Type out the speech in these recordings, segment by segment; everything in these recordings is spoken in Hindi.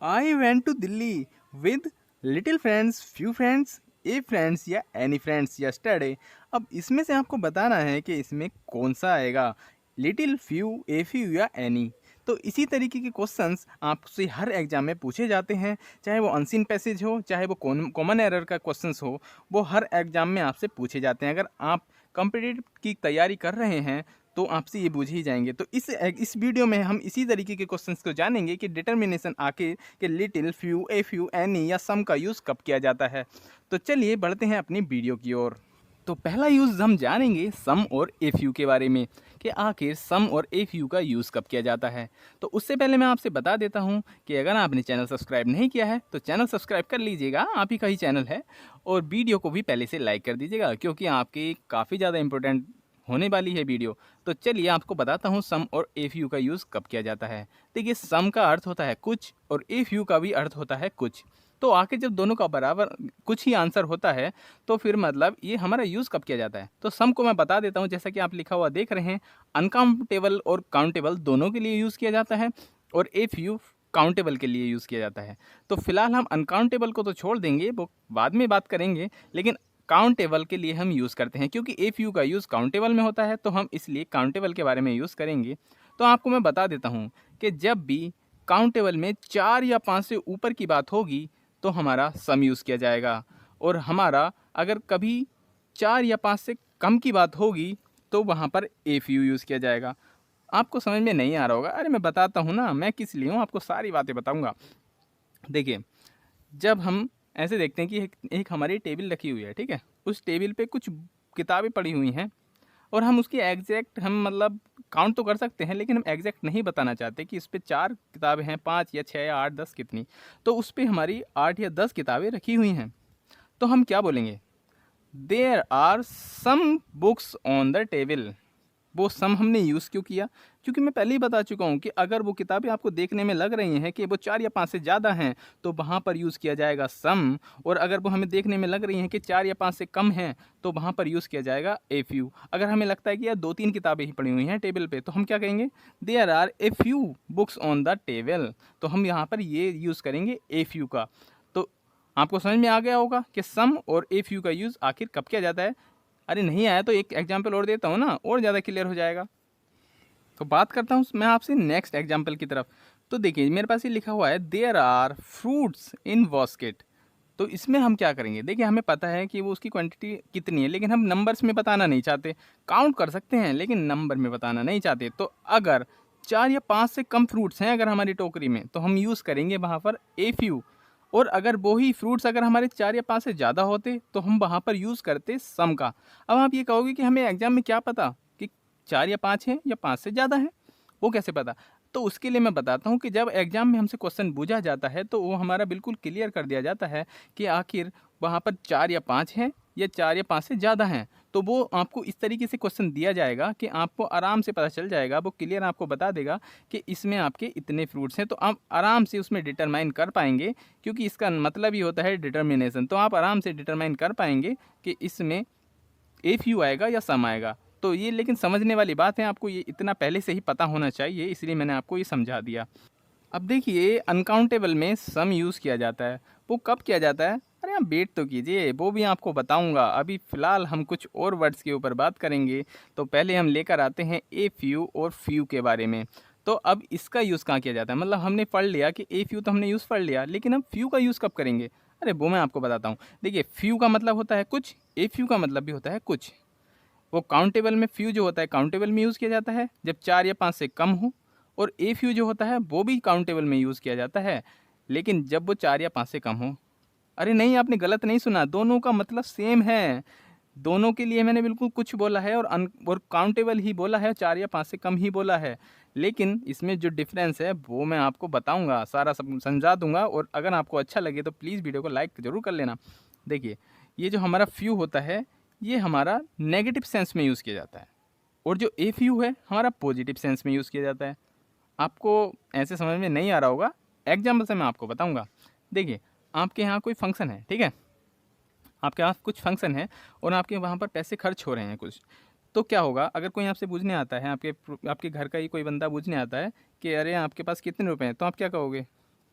I went to Delhi with little friends, few friends, a friends या एनी फ्रेंड्स यस्टरडे। अब इसमें से आपको बताना है कि इसमें कौन सा आएगा, लिटिल, फ्यू, ए फ्यू या एनी। तो इसी तरीके के क्वेश्चंस आपसे हर एग्जाम में पूछे जाते हैं, चाहे वो अनसीन पैसेज हो, चाहे वो कॉमन एरर का क्वेश्चंस हो, वो हर एग्जाम में आपसे पूछे जाते हैं। अगर आप कॉम्पिटिटिव की तैयारी कर रहे हैं तो आपसे ये पूछे ही जाएंगे। तो इस वीडियो में हम इसी तरीके के क्वेश्चंस को जानेंगे कि डिटर्मिनेशन आके कि little, few, a few, any या सम का यूज़ कब किया जाता है। तो चलिए बढ़ते हैं अपनी वीडियो की ओर। तो पहला यूज़ हम जानेंगे सम और ए फ्यू के बारे में कि आखिर सम और ए फ्यू का यूज़ कब किया जाता है। तो उससे पहले मैं आपसे बता देता हूं कि अगर आपने चैनल सब्सक्राइब नहीं किया है तो चैनल सब्सक्राइब कर लीजिएगा, आप ही का ही चैनल है। और वीडियो को भी पहले से लाइक कर दीजिएगा क्योंकि आपकी काफ़ी ज़्यादा इंपॉर्टेंट होने वाली है वीडियो। तो चलिए आपको बताता हूँ सम और ए फ्यू का यूज़ कब किया जाता है। देखिए, सम का अर्थ होता है कुछ और ए फ्यू का भी अर्थ होता है कुछ। तो आखिर जब दोनों का बराबर कुछ ही आंसर होता है तो फिर मतलब ये हमारा यूज़ कब किया जाता है। तो सम को मैं बता देता हूँ, जैसा कि आप लिखा हुआ देख रहे हैं, अनकाउंटेबल और काउंटेबल दोनों के लिए यूज़ किया जाता है और ए फ्यू काउंटेबल के लिए यूज़ किया जाता है। तो फिलहाल हम अनकाउंटेबल को तो छोड़ देंगे, वो बाद में बात करेंगे, लेकिन काउंटेबल के लिए हम यूज़ करते हैं क्योंकि ए फ्यू का यूज़ काउंटेबल में होता है, तो हम इसलिए काउंटेबल के बारे में यूज़ करेंगे। तो आपको मैं बता देता हूँ कि जब भी काउंटेबल में 4 या 5 से ऊपर की बात होगी तो हमारा सम यूज़ किया जाएगा, और हमारा अगर कभी 4 या 5 से कम की बात होगी तो वहाँ पर ए फ्यू यूज़ किया जाएगा। आपको समझ में नहीं आ रहा होगा, अरे मैं बताता हूँ ना, मैं किस लिए हूँ, आपको सारी बातें बताऊँगा। देखिए, जब हम ऐसे देखते हैं कि एक हमारी टेबल रखी हुई है, ठीक है, उस टेबल पे कुछ किताबें पड़ी हुई हैं और हम उसकी एग्जैक्ट हम मतलब काउंट तो कर सकते हैं, लेकिन हम एग्जैक्ट नहीं बताना चाहते कि इस पे 4 किताबें हैं, 5 या 6 या 8 10 कितनी। तो उस पे हमारी 8 या 10 किताबें रखी हुई हैं। तो हम क्या बोलेंगे, there are some books on the table. वो सम हमने यूज़ क्यों किया, क्योंकि मैं पहले ही बता चुका हूँ कि अगर वो किताबें आपको देखने में लग रही हैं कि वो 4 या 5 से ज़्यादा हैं तो वहाँ पर यूज़ किया जाएगा सम, और अगर वो हमें देखने में लग रही हैं कि 4 या 5 से कम हैं तो वहाँ पर यूज़ किया जाएगा ए फ्यू। अगर हमें लगता है कि यार 2-3 किताबें ही पड़ी हुई हैं टेबल पे तो हम क्या कहेंगे, there are a few books on the table. तो हम यहाँ पर ये यूज़ करेंगे ए फ्यू का। तो आपको समझ में आ गया होगा कि सम और ए फ्यू का यूज़ आखिर कब किया जाता है। अरे नहीं आया तो एक एग्जाम्पल और देता हूँ ना, और ज़्यादा क्लियर हो जाएगा। तो बात करता हूँ मैं आपसे नेक्स्ट एग्जाम्पल की तरफ। तो देखिए, मेरे पास ये लिखा हुआ है there are fruits in basket. तो इसमें हम क्या करेंगे, देखिए हमें पता है कि वो उसकी क्वांटिटी कितनी है, लेकिन हम नंबर्स में बताना नहीं चाहते। काउंट कर सकते हैं लेकिन नंबर में बताना नहीं चाहते। तो अगर 4 या 5 से कम फ्रूट्स हैं अगर हमारी टोकरी में तो हम यूज़ करेंगे वहाँ पर ए फ्यू। और अगर वो ही फ्रूट्स अगर हमारे 4 या 5 से ज़्यादा होते तो हम वहाँ पर यूज़ करते सम का। अब आप ये कहोगे कि हमें एग्जाम में क्या पता कि 4 या 5 हैं या 5 से ज़्यादा हैं, वो कैसे पता। तो उसके लिए मैं बताता हूँ कि जब एग्जाम में हमसे क्वेश्चन पूछा जाता है तो वो हमारा बिल्कुल क्लियर कर दिया जाता है कि आखिर वहाँ पर 4 या 5 हैं या 4 या 5 से ज़्यादा हैं। तो वो आपको इस तरीके से क्वेश्चन दिया जाएगा कि आपको आराम से पता चल जाएगा, वो क्लियर आपको बता देगा कि इसमें आपके इतने फ्रूट्स हैं। तो आप आराम से उसमें डिटरमाइन कर पाएंगे, क्योंकि इसका मतलब ही होता है डिटर्मिनेशन। तो आप आराम से डिटरमाइन कर पाएंगे कि इसमें ए फ्यू आएगा या सम आएगा। तो ये लेकिन समझने वाली बात है, आपको ये इतना पहले से ही पता होना चाहिए, इसलिए मैंने आपको ये समझा दिया। अब देखिए, अनकाउंटेबल में सम यूज़ किया जाता है, वो कब किया जाता है, अरे आप वेट तो कीजिए, वो भी आपको बताऊंगा। अभी फ़िलहाल हम कुछ और वर्ड्स के ऊपर बात करेंगे। तो पहले हम लेकर आते हैं ए फ्यू और फ्यू के बारे में। तो अब इसका यूज़ कहाँ किया जाता है, मतलब हमने पढ़ लिया कि ए फ्यू तो हमने यूज़ पढ़ लिया, लेकिन हम फ्यू का यूज़ कब करेंगे। अरे वो मैं आपको बताता हूँ। देखिए, फ्यू का मतलब होता है कुछ, ए फ्यू का मतलब भी होता है कुछ। वो काउंटेबल में फ्यू जो होता है काउंटेबल में यूज़ किया जाता है जब 4 या 5 से कम हो, और ए फ्यू जो होता है वो भी काउंटेबल में यूज़ किया जाता है, लेकिन जब वो 4 या 5 से कम हो। अरे नहीं, आपने गलत नहीं सुना, दोनों का मतलब सेम है। दोनों के लिए मैंने बिल्कुल कुछ बोला है और काउंटेबल ही बोला है, 4 या 5 से कम ही बोला है। लेकिन इसमें जो डिफरेंस है वो मैं आपको बताऊंगा, सारा सब समझा दूंगा। और अगर आपको अच्छा लगे तो प्लीज़ वीडियो को लाइक ज़रूर कर लेना। देखिए, ये जो हमारा फ्यू होता है ये हमारा नेगेटिव सेंस में यूज़ किया जाता है, और जो ए फ्यू है हमारा पॉजिटिव सेंस में यूज़ किया जाता है। आपको ऐसे समझ में नहीं आ रहा होगा, एग्जाम्पल से मैं आपको बताऊंगा। देखिए, आपके यहाँ कोई फंक्शन है, ठीक है, आपके यहाँ कुछ फंक्शन है और आपके वहाँ पर पैसे खर्च हो रहे हैं कुछ। तो क्या होगा, अगर कोई आपसे पूछने आता है, आपके आपके घर का ही कोई बंदा पूछने आता है कि अरे आपके पास कितने रुपए हैं, तो आप क्या कहोगे,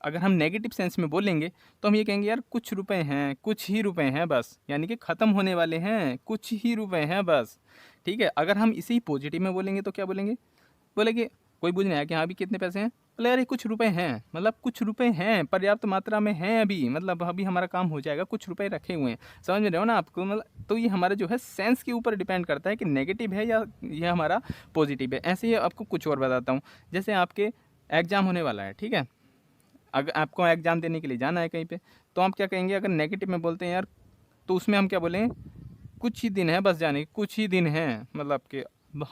अगर हम नेगेटिव सेंस में बोलेंगे तो हम ये कहेंगे यार कुछ रुपए हैं, कुछ ही रुपए हैं बस, यानी कि ख़त्म होने वाले हैं, कुछ ही रुपए हैं बस। ठीक है, अगर हम इसे ही पॉजिटिव में बोलेंगे तो क्या बोलेंगे? बोलेंगे कोई पूछ रहा है कि हाँ अभी कितने पैसे हैं? बोले अरे कुछ रुपए हैं, मतलब कुछ रुपए हैं, पर्याप्त मात्रा में हैं अभी, मतलब अभी हमारा काम हो जाएगा, कुछ रुपए रखे हुए हैं। समझ में रहे हो ना आपको? मतलब तो ये हमारा जो है सेंस के ऊपर डिपेंड करता है कि नेगेटिव है या ये हमारा पॉजिटिव है। ऐसे ही आपको कुछ और बताता हूँ, जैसे आपके एग्ज़ाम होने वाला है, ठीक है? अगर आपको एग्ज़ाम देने के लिए जाना है कहीं पे, तो आप क्या कहेंगे? अगर नेगेटिव में बोलते हैं यार, तो उसमें हम क्या बोलेंगे? कुछ ही दिन है बस जाने के, कुछ ही दिन हैं, मतलब कि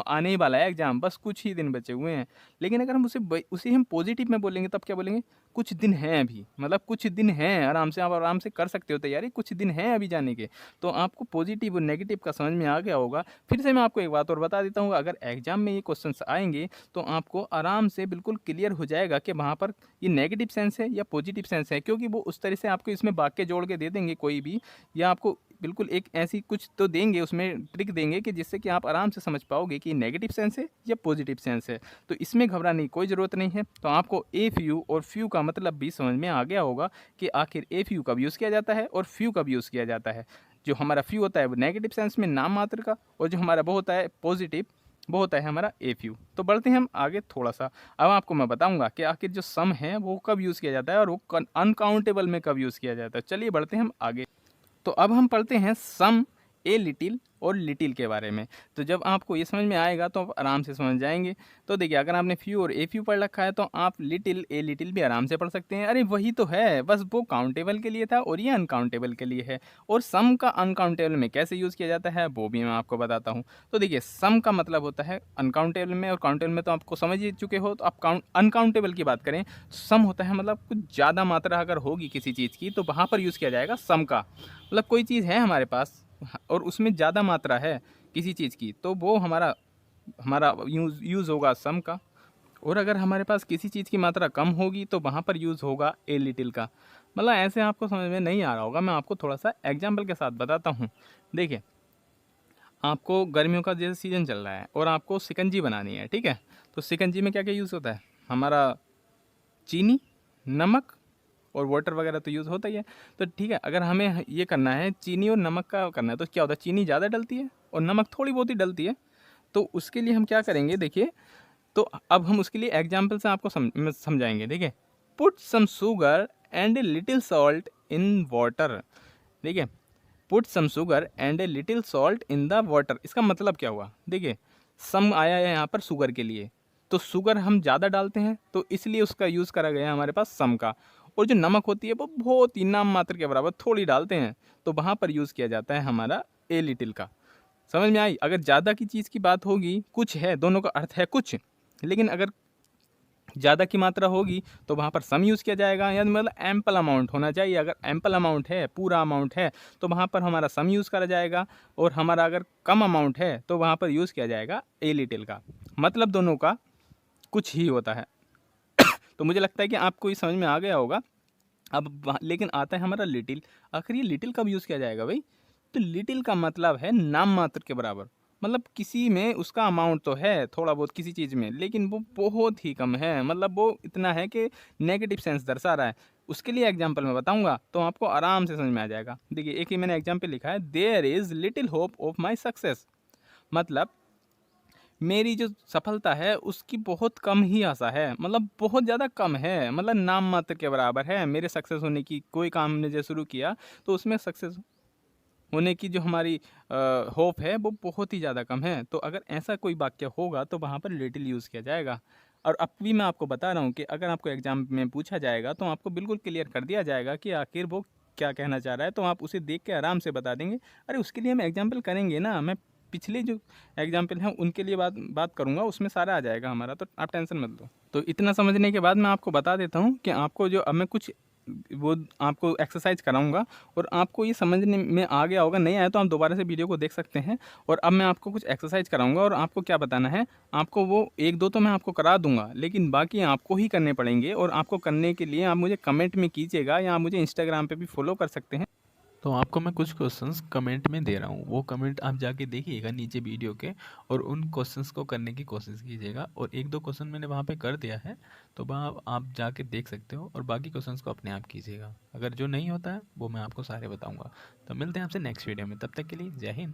आने ही वाला है एग्ज़ाम, बस कुछ ही दिन बचे हुए हैं। लेकिन अगर हम उसे हम पॉजिटिव में बोलेंगे तब क्या बोलेंगे? कुछ दिन हैं अभी, मतलब कुछ दिन हैं, आराम से आप आराम से कर सकते हो तैयारी, कुछ दिन हैं अभी जाने के। तो आपको पॉजिटिव और नेगेटिव का समझ में आ गया होगा। फिर से मैं आपको एक बात और बता देता हूँ, अगर एग्ज़ाम में ये क्वेश्चंस आएँगे तो आपको आराम से बिल्कुल क्लियर हो जाएगा कि वहाँ पर ये नेगेटिव सेंस है या पॉजिटिव सेंस है, क्योंकि वो उस तरह से आपको इसमें वाक्य जोड़ के दे देंगे कोई भी, या आपको बिल्कुल एक ऐसी कुछ तो देंगे, उसमें ट्रिक देंगे कि जिससे कि आप आराम से समझ पाओगे कि नेगेटिव सेंस है या पॉजिटिव सेंस है। तो इसमें घबराने की कोई ज़रूरत नहीं है। तो आपको ए फ्यू और फ्यू का मतलब भी समझ में आ गया होगा कि आखिर ए फ्यू कब यूज़ किया जाता है और फ्यू कब यूज़ किया जाता है। जो हमारा फ्यू होता है वो नेगेटिव सेंस में नाम मात्र का, और जो हमारा वो होता है पॉजिटिव, वो होता है हमारा ए फ्यू। तो बढ़ते हैं हम आगे थोड़ा सा। अब आपको मैं बताऊंगा कि आखिर जो सम है वो कब यूज़ किया जाता है और वो अनकाउंटेबल में कब यूज़ किया जाता है। चलिए बढ़ते हैं हम आगे। तो अब हम पढ़ते हैं सम, ए लिटिल और लिटिल के बारे में। तो जब आपको ये समझ में आएगा तो आप आराम से समझ जाएंगे। तो देखिए, अगर आपने फ्यू और ए फ्यू पढ़ रखा है तो आप लिटिल, ए लिटिल भी आराम से पढ़ सकते हैं। अरे वही तो है, बस वो काउंटेबल के लिए था और ये अनकाउंटेबल के लिए है। और सम का अनकाउंटेबल में कैसे यूज़ किया जाता है वो भी मैं आपको बताता हूँ। तो देखिए, सम का मतलब होता है अनकाउंटेबल में, और काउंटेबल में तो आपको समझ ही चुके हो। तो आप अनकाउंटेबल की बात करें, सम होता है मतलब कुछ ज़्यादा मात्रा अगर होगी किसी चीज़ की तो वहाँ पर यूज़ किया जाएगा सम का। मतलब कोई चीज़ है हमारे पास और उसमें ज़्यादा मात्रा है किसी चीज़ की, तो वो हमारा हमारा यूज़ होगा सम का। और अगर हमारे पास किसी चीज़ की मात्रा कम होगी तो वहाँ पर यूज़ होगा ए लिटिल का। मतलब ऐसे आपको समझ में नहीं आ रहा होगा, मैं आपको थोड़ा सा एग्जाम्पल के साथ बताता हूँ। देखिए, आपको गर्मियों का जैसे सीज़न चल रहा है और आपको शिकंजी बनानी है, ठीक है? तो शिकंजी में क्या क्या यूज़ होता है? हमारा चीनी, नमक और वाटर वगैरह तो यूज़ होता ही है। तो ठीक है, अगर हमें ये करना है चीनी और नमक का करना है, तो क्या होता है? चीनी ज़्यादा डलती है और नमक थोड़ी बहुत ही डलती है। तो उसके लिए हम क्या करेंगे देखिए, तो अब हम उसके लिए एग्जाम्पल से आपको समझाएंगे। देखिए, put some sugar and a little salt in water. देखिए, put some sugar and a little salt in the water, इसका मतलब क्या हुआ? देखिए, सम आया है यहाँ पर शुगर के लिए, तो शुगर हम ज़्यादा डालते हैं तो इसलिए उसका यूज़ करा गया है हमारे पास सम का। और जो नमक होती है वो बहुत ही नाम मात्र के बराबर थोड़ी डालते हैं, तो वहाँ पर यूज़ किया जाता है हमारा ए लिटिल का। समझ में आई? अगर ज़्यादा की चीज़ की बात होगी, कुछ है, दोनों का अर्थ है कुछ, लेकिन अगर ज़्यादा की मात्रा होगी तो वहाँ पर सम यूज़ किया जाएगा, यानी मतलब एम्पल अमाउंट होना चाहिए। अगर एम्पल अमाउंट है, पूरा अमाउंट है, तो वहाँ पर हमारा सम यूज़ करा जाएगा। और हमारा अगर कम अमाउंट है तो वहाँ पर यूज़ किया जाएगा ए लिटिल का। मतलब दोनों का कुछ ही होता है। तो मुझे लगता है कि आपको ये समझ में आ गया होगा। अब लेकिन आता है हमारा लिटिल। आखिर ये लिटिल कब यूज़ किया जाएगा भाई? तो लिटिल का मतलब है नाम मात्र के बराबर। मतलब किसी में उसका अमाउंट तो है थोड़ा बहुत किसी चीज़ में, लेकिन वो बहुत ही कम है, मतलब वो इतना है कि नेगेटिव सेंस दर्शा रहा है। उसके लिए एग्जाम्पल मैं बताऊंगा तो आपको आराम से समझ में आ जाएगा। देखिए, एक ही मैंने एग्जाम्पल लिखा है, there is little hope of my success. मतलब मेरी जो सफलता है उसकी बहुत कम ही आशा है, मतलब बहुत ज़्यादा कम है, मतलब नाम मात्र के बराबर है मेरे सक्सेस होने की। कोई काम हमने जो शुरू किया तो उसमें सक्सेस होने की जो हमारी होप है वो बहुत ही ज़्यादा कम है। तो अगर ऐसा कोई वाक्य होगा तो वहाँ पर लिटिल यूज़ किया जाएगा। और अब भी मैं आपको बता रहा हूँ कि अगर आपको एग्जाम में पूछा जाएगा तो आपको बिल्कुल क्लियर कर दिया जाएगा कि आखिर वो क्या कहना चाह रहा है, तो आप उसे देख के आराम से बता देंगे। अरे उसके लिए हम एग्जाम्पल करेंगे ना, मैं पिछले जो एग्जाम्पल हैं उनके लिए बात करूँगा, उसमें सारा आ जाएगा हमारा, तो आप टेंशन मत लो। तो इतना समझने के बाद मैं आपको बता देता हूँ कि आपको जो अब मैं कुछ वो आपको एक्सरसाइज कराऊंगा और आपको ये समझने में आ गया होगा। नहीं आया तो आप दोबारा से वीडियो को देख सकते हैं। और अब मैं आपको कुछ एक्सरसाइज कराऊंगा और आपको क्या बताना है, आपको वो एक दो तो मैं आपको करा दूंगा, लेकिन बाकी आपको ही करने पड़ेंगे। और आपको करने के लिए आप मुझे कमेंट में कीजिएगा या आप मुझे इंस्टाग्राम पे भी फॉलो कर सकते हैं। तो आपको मैं कुछ क्वेश्चंस कमेंट में दे रहा हूँ, वो कमेंट आप जाके देखिएगा नीचे वीडियो के, और उन क्वेश्चंस को करने की कोशिश कीजिएगा। और एक दो क्वेश्चन मैंने वहाँ पे कर दिया है, तो वहाँ आप जाके देख सकते हो, और बाकी क्वेश्चंस को अपने आप कीजिएगा। अगर जो नहीं होता है वो मैं आपको सारे बताऊँगा। तो मिलते हैं आपसे नेक्स्ट वीडियो में, तब तक के लिए जय हिंद।